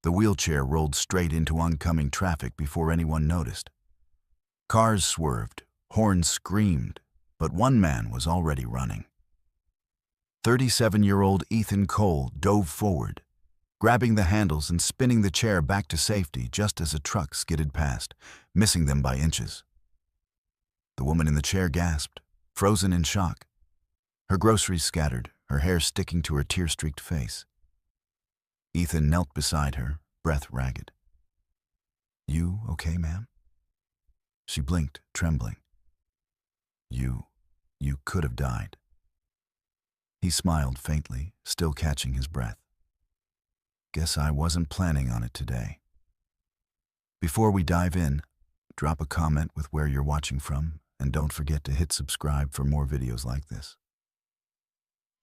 The wheelchair rolled straight into oncoming traffic before anyone noticed. Cars swerved, horns screamed, but one man was already running. 37-year-old Ethan Cole dove forward, grabbing the handles and spinning the chair back to safety just as a truck skidded past, missing them by inches. The woman in the chair gasped, frozen in shock. Her groceries scattered, her hair sticking to her tear-streaked face. Ethan knelt beside her, breath ragged. "You okay, ma'am?" She blinked, trembling. You could have died." He smiled faintly, still catching his breath. "Guess I wasn't planning on it today." Before we dive in, drop a comment with where you're watching from, and don't forget to hit subscribe for more videos like this.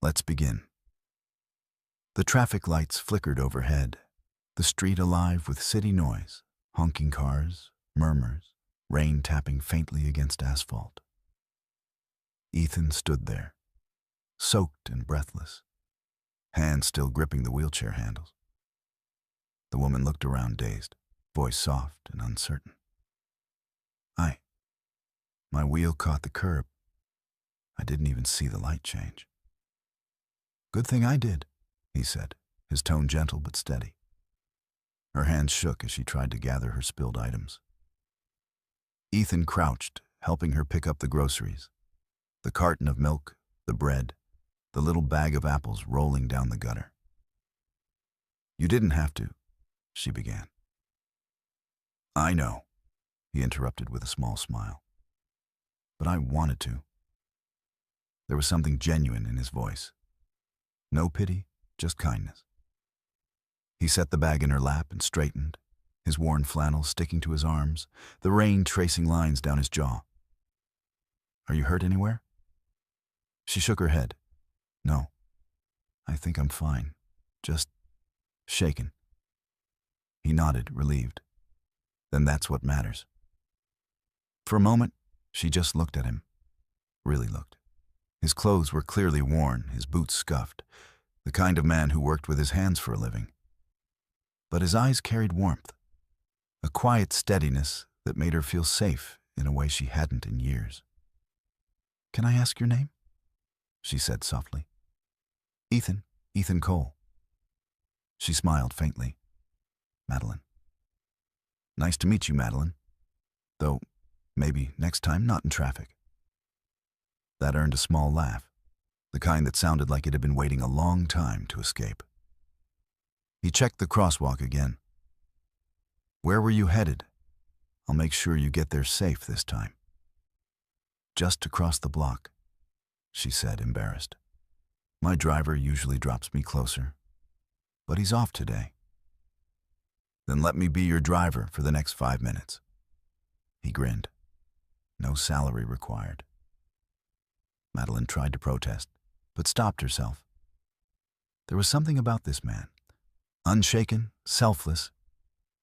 Let's begin. The traffic lights flickered overhead, the street alive with city noise, honking cars, murmurs, rain tapping faintly against asphalt. Ethan stood there, soaked and breathless, hands still gripping the wheelchair handles. The woman looked around dazed, voice soft and uncertain. My wheel caught the curb. I didn't even see the light change." "Good thing I did," he said, his tone gentle but steady. Her hands shook as she tried to gather her spilled items. Ethan crouched, helping her pick up the groceries. The carton of milk, the bread, the little bag of apples rolling down the gutter. "You didn't have to," she began. "I know," he interrupted with a small smile. "But I wanted to." There was something genuine in his voice. No pity, just kindness. He set the bag in her lap and straightened, his worn flannel sticking to his arms, the rain tracing lines down his jaw. "Are you hurt anywhere?" She shook her head. "No, I think I'm fine. Just shaken." He nodded, relieved. "Then that's what matters." For a moment, she just looked at him. Really looked. His clothes were clearly worn, his boots scuffed, the kind of man who worked with his hands for a living. But his eyes carried warmth, a quiet steadiness that made her feel safe in a way she hadn't in years. "Can I ask your name?" she said softly. Ethan Cole." She smiled faintly. "Madeline." "Nice to meet you, Madeline. Though, maybe next time not in traffic." That earned a small laugh, the kind that sounded like it had been waiting a long time to escape. He checked the crosswalk again. "Where were you headed? I'll make sure you get there safe this time." "Just across the block," she said, embarrassed. "My driver usually drops me closer, but he's off today." "Then let me be your driver for the next 5 minutes." He grinned. No salary required. Madeline tried to protest, but stopped herself. There was something about this man, unshaken, selfless,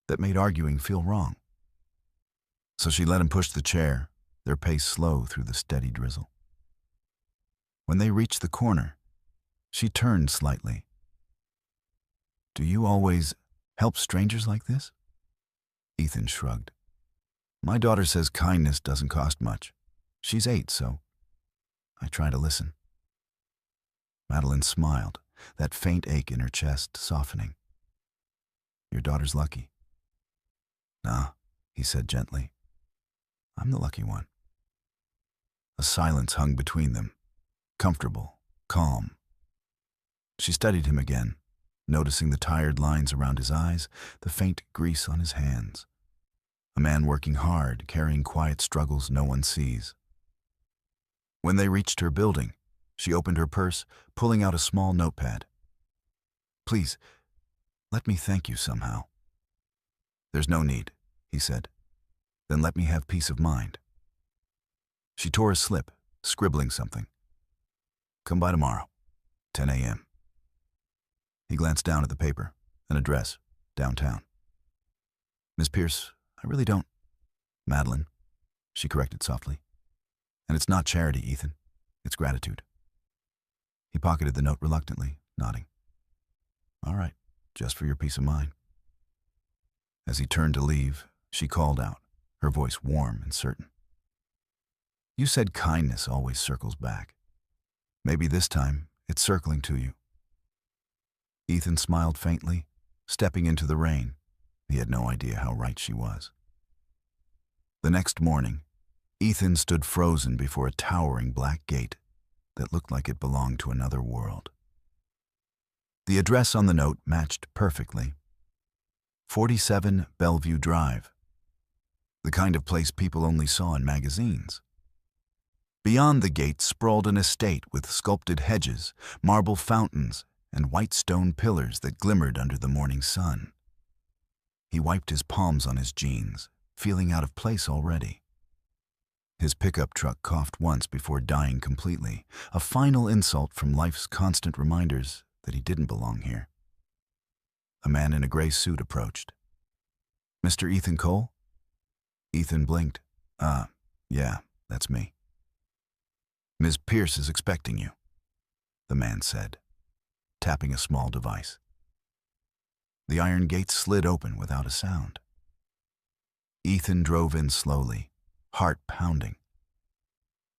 that made arguing feel wrong. So she let him push the chair, their pace slow through the steady drizzle. When they reached the corner, she turned slightly. "Do you always help strangers like this?" Ethan shrugged. "My daughter says kindness doesn't cost much. She's 8, so I try to listen." Madeline smiled, that faint ache in her chest softening. "Your daughter's lucky." "Nah," he said gently. "I'm the lucky one." A silence hung between them, comfortable, calm. She studied him again, noticing the tired lines around his eyes, the faint grease on his hands. A man working hard, carrying quiet struggles no one sees. When they reached her building, she opened her purse, pulling out a small notepad. "Please, let me thank you somehow." "There's no need," he said. "Then let me have peace of mind." She tore a slip, scribbling something. "Come by tomorrow, 10 a.m. He glanced down at the paper, an address, downtown. "Miss Pierce, I really don't—" "Madeline," she corrected softly. "And it's not charity, Ethan. It's gratitude." He pocketed the note reluctantly, nodding. "All right, just for your peace of mind." As he turned to leave, she called out, her voice warm and certain. "You said kindness always circles back. Maybe this time it's circling to you." Ethan smiled faintly, stepping into the rain. He had no idea how right she was. The next morning, Ethan stood frozen before a towering black gate that looked like it belonged to another world. The address on the note matched perfectly. 47 Bellevue Drive, the kind of place people only saw in magazines. Beyond the gate sprawled an estate with sculpted hedges, marble fountains, and white stone pillars that glimmered under the morning sun. He wiped his palms on his jeans, feeling out of place already. His pickup truck coughed once before dying completely, a final insult from life's constant reminders that he didn't belong here. A man in a gray suit approached. "Mr. Ethan Cole?" Ethan blinked. Yeah, that's me." "Ms. Pierce is expecting you," the man said, tapping a small device. The iron gate slid open without a sound. Ethan drove in slowly, heart pounding.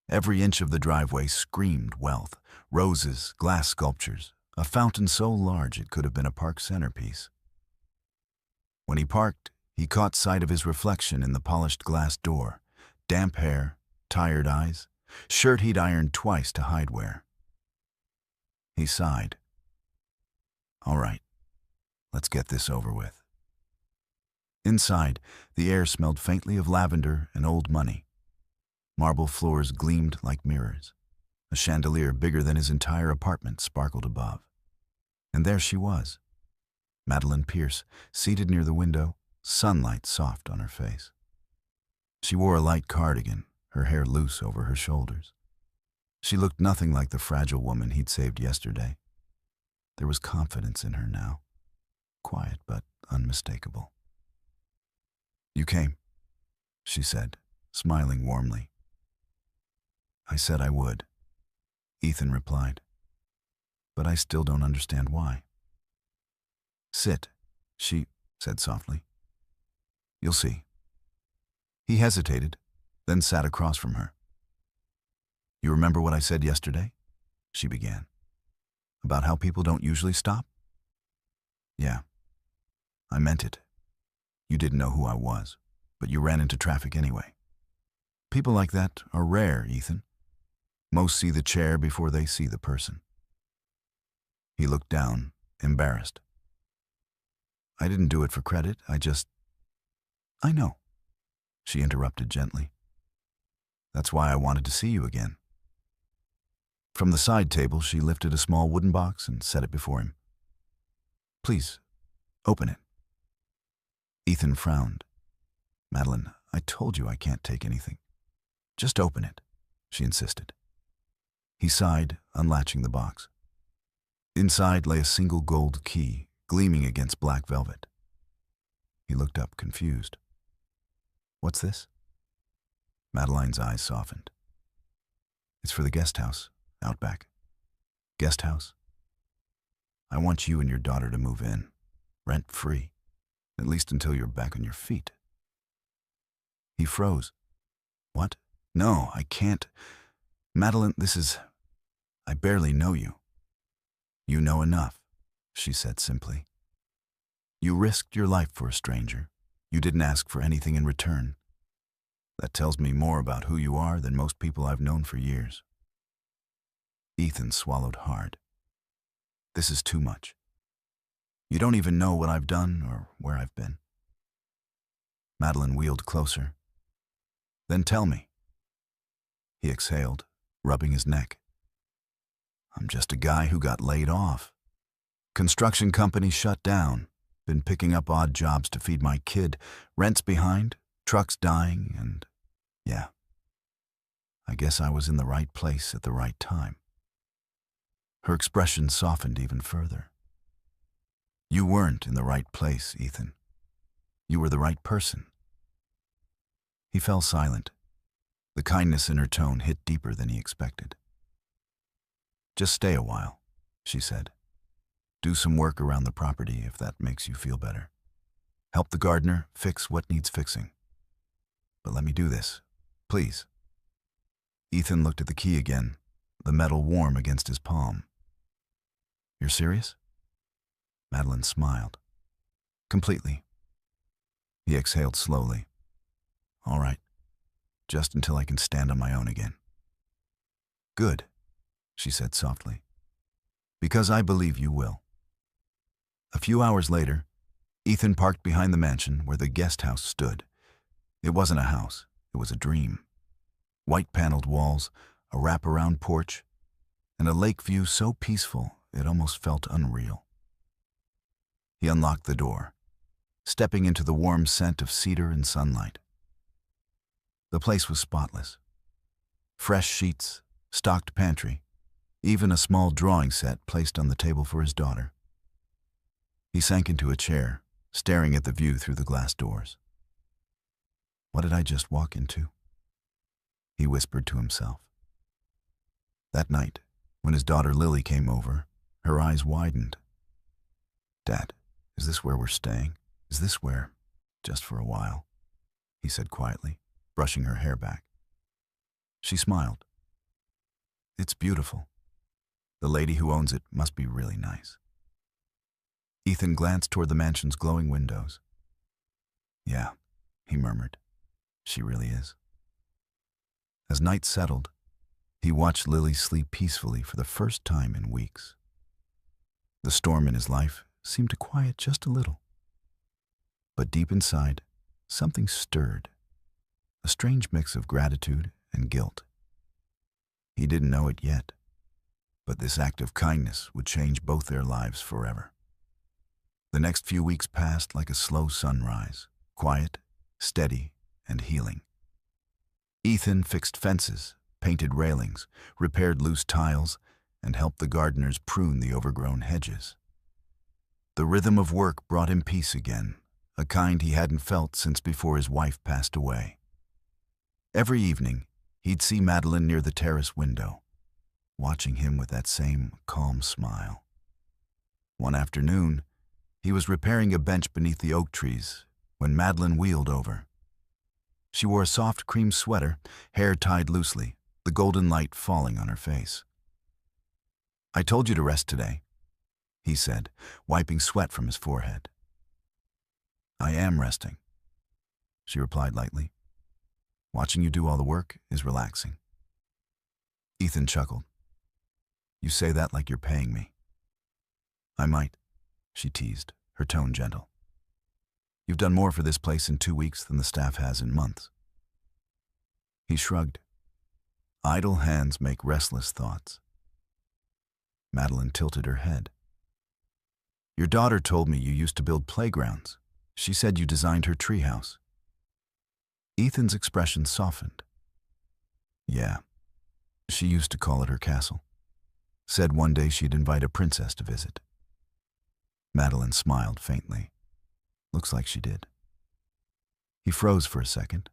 Every inch of the driveway screamed wealth: roses, glass sculptures, a fountain so large it could have been a park centerpiece. When he parked, he caught sight of his reflection in the polished glass door, damp hair, tired eyes, shirt he'd ironed twice to hide wear. He sighed. "All right, let's get this over with." Inside, the air smelled faintly of lavender and old money. Marble floors gleamed like mirrors. A chandelier bigger than his entire apartment sparkled above. And there she was, Madeline Pierce, seated near the window, sunlight soft on her face. She wore a light cardigan, her hair loose over her shoulders. She looked nothing like the fragile woman he'd saved yesterday. There was confidence in her now, quiet but unmistakable. "You came," she said, smiling warmly. "I said I would," Ethan replied. "But I still don't understand why." "Sit," she said softly. "You'll see." He hesitated, then sat across from her. "You remember what I said yesterday?" she began. "About how people don't usually stop?" "Yeah. I meant it. You didn't know who I was, but you ran into traffic anyway. People like that are rare, Ethan. Most see the chair before they see the person." He looked down, embarrassed. "I didn't do it for credit, I know," she interrupted gently. "That's why I wanted to see you again." From the side table, she lifted a small wooden box and set it before him. "Please, open it." Ethan frowned. "Madeline, I told you I can't take anything. Just open it," she insisted. He sighed, unlatching the box. Inside lay a single gold key, gleaming against black velvet. He looked up, confused. "What's this?" Madeline's eyes softened. "It's for the guest house, out back." "Guest house?" "I want you and your daughter to move in, rent-free, at least until you're back on your feet." He froze. "What? No, I can't. Madeline, I barely know you." "You know enough," she said simply. "You risked your life for a stranger. You didn't ask for anything in return. That tells me more about who you are than most people I've known for years." Ethan swallowed hard. "This is too much. You don't even know what I've done or where I've been." Madeline wheeled closer. "Then tell me." He exhaled, rubbing his neck. "I'm just a guy who got laid off. Construction company shut down. Been picking up odd jobs to feed my kid. Rent's behind, trucks dying, and yeah. I guess I was in the right place at the right time." Her expression softened even further. "You weren't in the right place, Ethan. You were the right person." He fell silent. The kindness in her tone hit deeper than he expected. "Just stay a while," she said. "Do some work around the property if that makes you feel better. Help the gardener fix what needs fixing. But let me do this, please. Ethan looked at the key again, the metal warm against his palm. You're serious? Madeline smiled. Completely. He exhaled slowly. All right, just until I can stand on my own again. Good, she said softly, because I believe you will. A few hours later, Ethan parked behind the mansion where the guest house stood. It wasn't a house, it was a dream. White-paneled walls, a wraparound porch, and a lake view so peaceful it almost felt unreal. He unlocked the door, stepping into the warm scent of cedar and sunlight. The place was spotless. Fresh sheets, stocked pantry, even a small drawing set placed on the table for his daughter. He sank into a chair, staring at the view through the glass doors. What did I just walk into? He whispered to himself. That night, when his daughter Lily came over, her eyes widened. Dad, is this where we're staying? Is this where? Just for a while, he said quietly, brushing her hair back. She smiled. It's beautiful. The lady who owns it must be really nice. Ethan glanced toward the mansion's glowing windows. Yeah, he murmured. She really is. As night settled, he watched Lily sleep peacefully for the first time in weeks. The storm in his life seemed to quiet just a little. But deep inside, something stirred, a strange mix of gratitude and guilt. He didn't know it yet, but this act of kindness would change both their lives forever. The next few weeks passed like a slow sunrise, quiet, steady, and healing. Ethan fixed fences, painted railings, repaired loose tiles, and helped the gardeners prune the overgrown hedges. The rhythm of work brought him peace again, a kind he hadn't felt since before his wife passed away. Every evening, he'd see Madeline near the terrace window, watching him with that same calm smile. One afternoon, he was repairing a bench beneath the oak trees when Madeline wheeled over. She wore a soft cream sweater, hair tied loosely, the golden light falling on her face. I told you to rest today, he said, wiping sweat from his forehead. I am resting, she replied lightly. Watching you do all the work is relaxing. Ethan chuckled. You say that like you're paying me. I might, she teased, her tone gentle. You've done more for this place in 2 weeks than the staff has in months. He shrugged. Idle hands make restless thoughts. Madeline tilted her head. Your daughter told me you used to build playgrounds. She said you designed her treehouse. Ethan's expression softened. Yeah, she used to call it her castle. Said one day she'd invite a princess to visit. Madeline smiled faintly. Looks like she did. He froze for a second,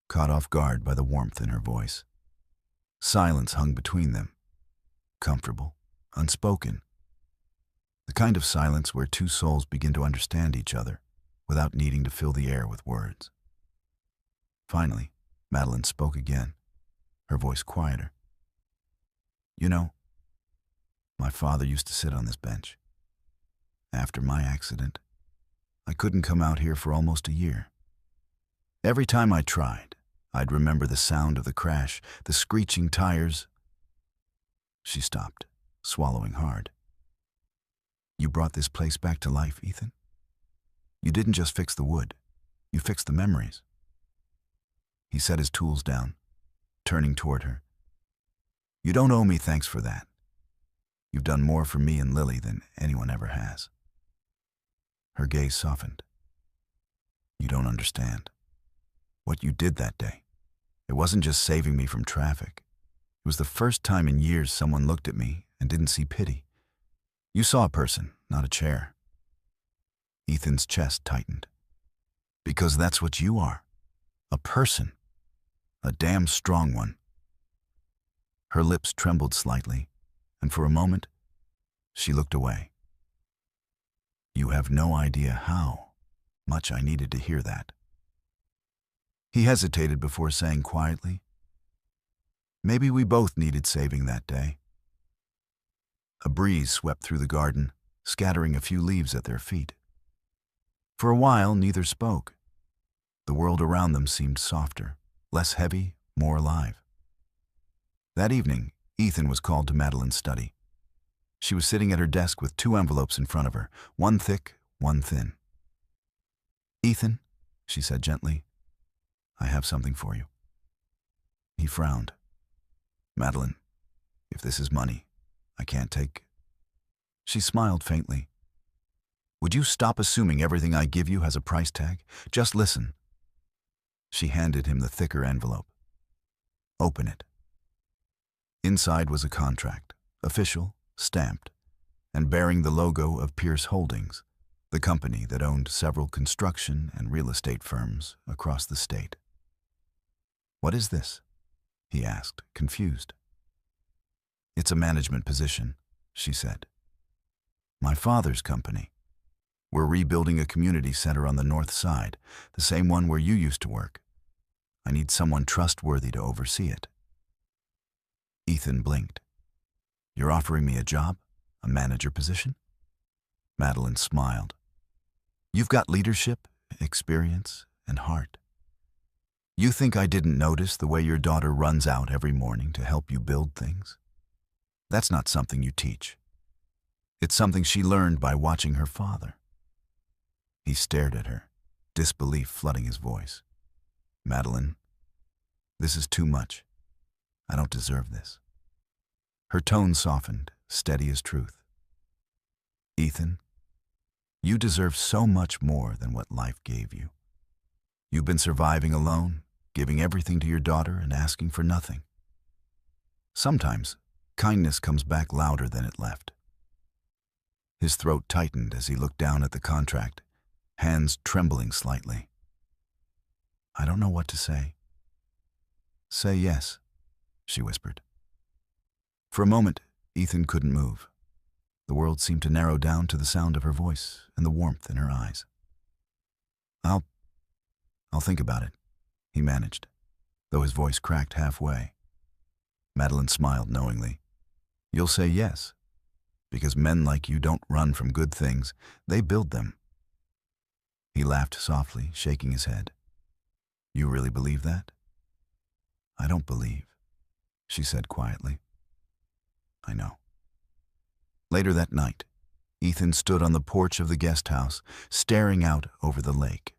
caught off guard by the warmth in her voice. Silence hung between them, comfortable, unspoken. The kind of silence where two souls begin to understand each other without needing to fill the air with words. Finally, Madeline spoke again, her voice quieter. You know, my father used to sit on this bench. After my accident, I couldn't come out here for almost a year. Every time I tried, I'd remember the sound of the crash, the screeching tires. She stopped, swallowing hard. You brought this place back to life, Ethan? You didn't just fix the wood, you fixed the memories. He set his tools down, turning toward her. You don't owe me thanks for that. You've done more for me and Lily than anyone ever has. Her gaze softened. You don't understand. What you did that day, it wasn't just saving me from traffic. It was the first time in years someone looked at me and didn't see pity. You saw a person, not a chair. Ethan's chest tightened. Because that's what you are. A person. A damn strong one. Her lips trembled slightly, and for a moment, she looked away. You have no idea how, Much I needed to hear that. He hesitated before saying quietly, "Maybe we both needed saving that day." A breeze swept through the garden, scattering a few leaves at their feet. For a while, neither spoke. The world around them seemed softer, less heavy, more alive. That evening, Ethan was called to Madeline's study. She was sitting at her desk with two envelopes in front of her, one thick, one thin. "Ethan," she said gently, "I have something for you." He frowned. "Madeline, if this is money, I can't take." She smiled faintly. "Would you stop assuming everything I give you has a price tag? Just listen." She handed him the thicker envelope. "Open it." Inside was a contract, official, stamped, and bearing the logo of Pierce Holdings, the company that owned several construction and real estate firms across the state. "What is this?" he asked, confused. "It's a management position," she said. "My father's company. We're rebuilding a community center on the north side, the same one where you used to work. I need someone trustworthy to oversee it." Ethan blinked. "You're offering me a job? A manager position?" Madeline smiled. "You've got leadership, experience, and heart. You think I didn't notice the way your daughter runs out every morning to help you build things? That's not something you teach. It's something she learned by watching her father." He stared at her, disbelief flooding his voice. "Madeline, this is too much. I don't deserve this." Her tone softened, steady as truth. "Ethan, you deserve so much more than what life gave you. You've been surviving alone, giving everything to your daughter and asking for nothing. Sometimes, kindness comes back louder than it left." His throat tightened as he looked down at the contract, hands trembling slightly. "I don't know what to say." "Say yes," she whispered. For a moment, Ethan couldn't move. The world seemed to narrow down to the sound of her voice and the warmth in her eyes. I'll think about it," he managed, though his voice cracked halfway. Madeline smiled knowingly. "You'll say yes, because men like you don't run from good things, they build them." He laughed softly, shaking his head. "You really believe that?" "I don't believe," she said quietly. "I know." Later that night, Ethan stood on the porch of the guest house, staring out over the lake.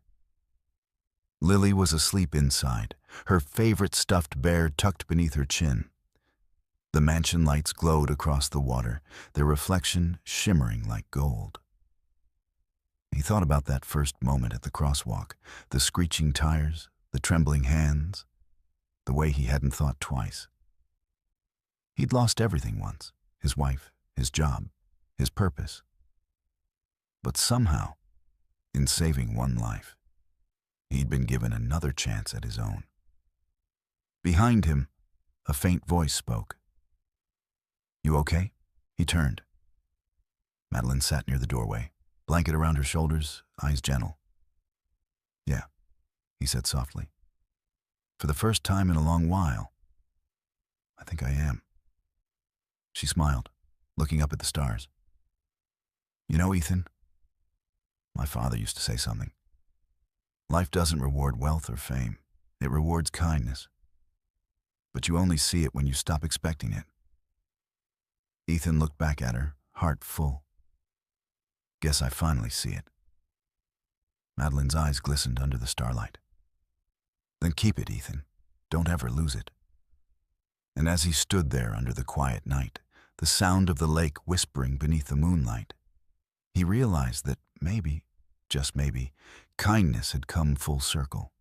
Lily was asleep inside, her favorite stuffed bear tucked beneath her chin. The mansion lights glowed across the water, their reflection shimmering like gold. He thought about that first moment at the crosswalk, the screeching tires, the trembling hands, the way he hadn't thought twice. He'd lost everything once, his wife, his job, his purpose. But somehow, in saving one life, he'd been given another chance at his own. Behind him, a faint voice spoke. "You okay?" He turned. Madeline sat near the doorway, blanket around her shoulders, eyes gentle. "Yeah," he said softly. "For the first time in a long while, I think I am." She smiled, looking up at the stars. "You know, Ethan, my father used to say something. Life doesn't reward wealth or fame. It rewards kindness. But you only see it when you stop expecting it." Ethan looked back at her, heart full. "Guess I finally see it." Madeline's eyes glistened under the starlight. "Then keep it, Ethan. Don't ever lose it." And as he stood there under the quiet night, the sound of the lake whispering beneath the moonlight, he realized that maybe, just maybe, kindness had come full circle.